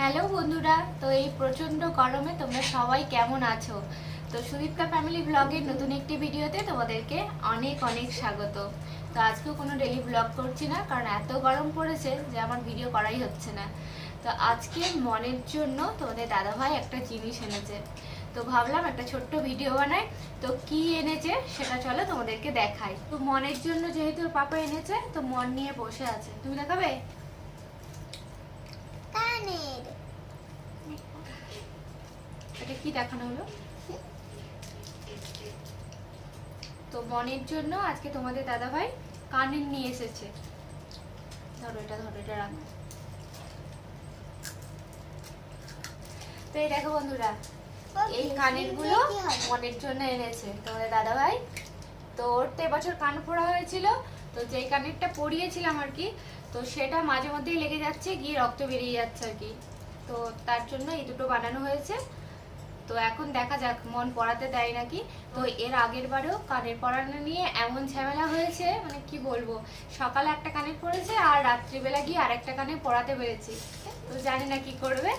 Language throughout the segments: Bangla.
হ্যালো বন্ধুরা, তো এই প্রচণ্ড গরমে তোমরা সবাই কেমন আছো? তো সুদীপ্তা ফ্যামিলি ব্লগের নতুন একটি ভিডিওতে তোমাদেরকে অনেক অনেক স্বাগত। তো আজকেও কোনো ডেলি ব্লগ করছি না, কারণ এত গরম পড়েছে যে আমার ভিডিও করাই হচ্ছে না। তো আজকে মনের জন্য তোমাদের দাদাভাই একটা জিনিস এনেছে, তো ভাবলাম একটা ছোট্ট ভিডিও বানাই। তো কি এনেছে সেটা চলো তোমাদেরকে দেখাই। তো মনের জন্য যেহেতু ওর পাপা এনেছে, তো মন নিয়ে বসে আছে। তুমি দেখাবে? এটা কি দেখানো হলো? তো মনের জন্য আজকে তোমাদের দাদাভাই কানের নিয়ে এসেছে। ধরো এটা, রাখো। তো এই দেখো বন্ধুরা, এই কানের গুলো মনের জন্য এনেছে তোমাদের দাদাভাই। তো ওর তো এবছর কান ফোড়া হয়েছিল, তো যেই কানেরটা পরিয়েছিলাম আর কি, তো সেটা মাঝে মধ্যেই লেগে যাচ্ছে, গিয়ে রক্ত বেরিয়ে যাচ্ছে আর কি। তো তার জন্য এই দুটো বানানো হয়েছে। তো এখন দেখা যাক মন পড়াতে দেয় নাকি। তো এর আগের বারেও কানের পরানো নিয়ে এমন ঝামেলা হয়েছে, মানে কি বলবো, সকালে একটা কানের পড়েছে আর রাত্রিবেলা গিয়ে আরেকটা কানে পরাতে পেরেছি। তো জানি না কি করবে।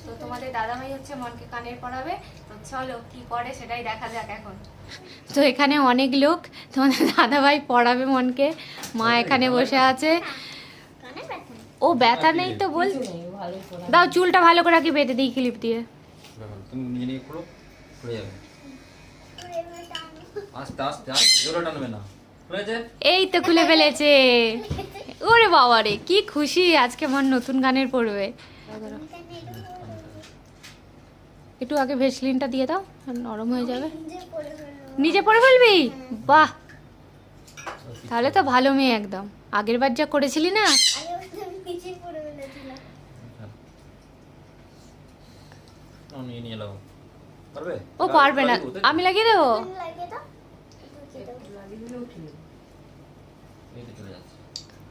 তো তোমাদের দাদাভাই হচ্ছে মনকে কানের পরাবে, তো চলো কি করে সেটাই দেখা যাক এখন। তো এখানে অনেক লোক, তোমাদের দাদাভাই পরাবে মনকে। মা এখানে বসে আছে। ও ব্যথা নেই তো বল, দাও চুলটা ভালো করে কি বেঁধে দিই ক্লিপ দিয়ে। তুমি নিজে নিয়ে খুলো, খুলে যাবে। আস্তে আস্তে আস্তে, জোরে টানবে না। খুলেছে? এই তো খুলে ফেলেছে। ওরে বাবা রে, কি খুশি আজকে মন নতুন গানের পড়বে। একটু আগে ভেসলিনটা দিয়ে দাও, নরম হয়ে যাবে। নিজে পড়ে ফেলবি? বাহ, তাহলে তো ভালো মেয়ে একদম। আগের বার যা করেছিলি না। ও পারবে না, আমি লাগিয়ে দেবো।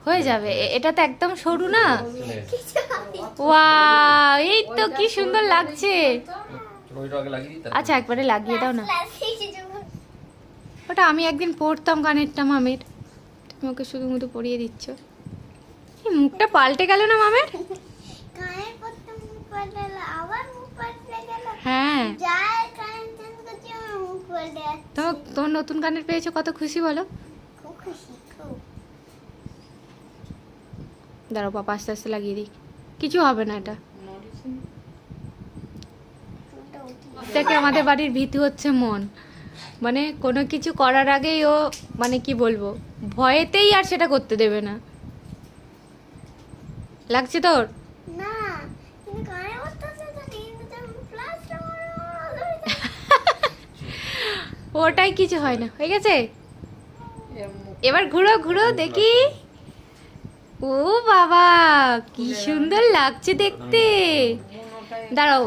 হয়ে যাবে, এটা তো একদম সরু না। ওয়াও, এই তো কি সুন্দর লাগছে। আচ্ছা একবারে লাগিয়ে দাও না। ওটা আমি একদিন পড়তাম কানেরটা মামের, তুমি ওকে শুধু মতো পরিয়ে দিচ্ছ। মুখটা পাল্টে গেল না মামের? হ্যাঁ, তোমার নতুন কানের পেয়েছো, কত খুশি বলো। দাঁড়াও পাপা আস্তে আস্তে লাগিয়ে দিই, কিছু হবে না। এটা থেকে আমাদের বাড়ির ভীতি হচ্ছে মন, মানে কোনো কিছু করার আগেই ও, মানে কি বলবো, ভয়েতেই আর সেটা করতে দেবে না। লাগছে তোর? ওটাই কিছু হয় না, হয়ে গেছে। এবার ঘুরো ঘুরো দেখি। ও বাবা, কি সুন্দর লাগছে দেখতে। দাঁড়াও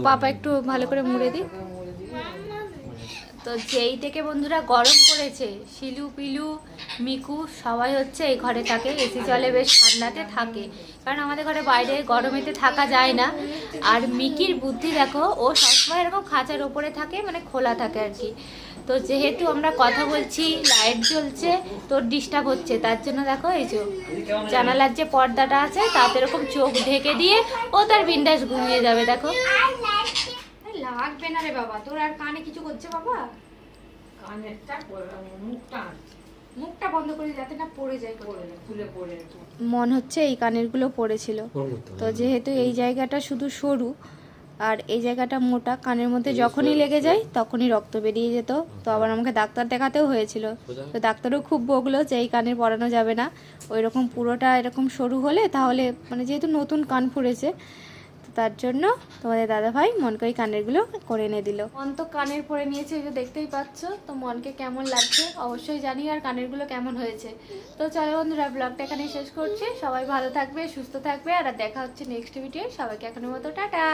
পাপা একটু ভালো করে মুড়ে দিই। তো যেই থেকে বন্ধুরা গরম পড়েছে, শিলু পিলু মিকু সবাই হচ্ছে এই ঘরে থাকে, এসি চলে, বেশ ঠান্ডাতে থাকে, কারণ আমাদের ঘরে বাইরে গরমেতে থাকা যায় না। আর মিকির বুদ্ধি দেখো, ও সবসময় এরকম খাঁচার ওপরে থাকে, মানে খোলা থাকে আর কি। তো যেহেতু আমরা কথা বলছি, লাইট জ্বলছে, তোর ডিস্টার্ব হচ্ছে, তার জন্য দেখো এই যে জানালার যে পর্দাটা আছে তাতে এরকম চোখ ঢেকে দিয়ে ও তার বিন্দাস ঘুমিয়ে যাবে। দেখো লাগবে না রে বাবা, তোর আর কানে কিছু করছে বাবা? কানেরটা মুখটা বন্ধ করে যাতে না পড়ে যায়, খুলে পড়ে। মন হচ্ছে এই কানেরগুলো পড়েছিল, তো যেহেতু এই জায়গাটা শুধু সরু আর এই জায়গাটা মোটা, কানের মধ্যে যখনই লেগে যায় তখনই রক্ত বেরিয়ে যেত। তো আবার আমাকে ডাক্তার দেখাতেও হয়েছিল, তো ডাক্তারও খুব বকলো যে এই কানের পরানো যাবে না, ওই রকম পুরোটা এরকম সরু হলে তাহলে, মানে যেহেতু নতুন কান ফুড়েছে, তার জন্য তোমাদের দাদাভাই মনকে ওই কানেরগুলো করে এনে দিল। মন তো কানের পরে নিয়েছে, এই যে দেখতেই পাচ্ছ। তো মনকে কেমন লাগছে অবশ্যই জানি, আর কানেরগুলো কেমন হয়েছে। তো চলো বন্ধুরা, ব্লগটা এখানে শেষ করছি। সবাই ভালো থাকবে, সুস্থ থাকবে, আর দেখা হচ্ছে নেক্সট ভিডিও। সবাইকে এখনের মতো টাটা।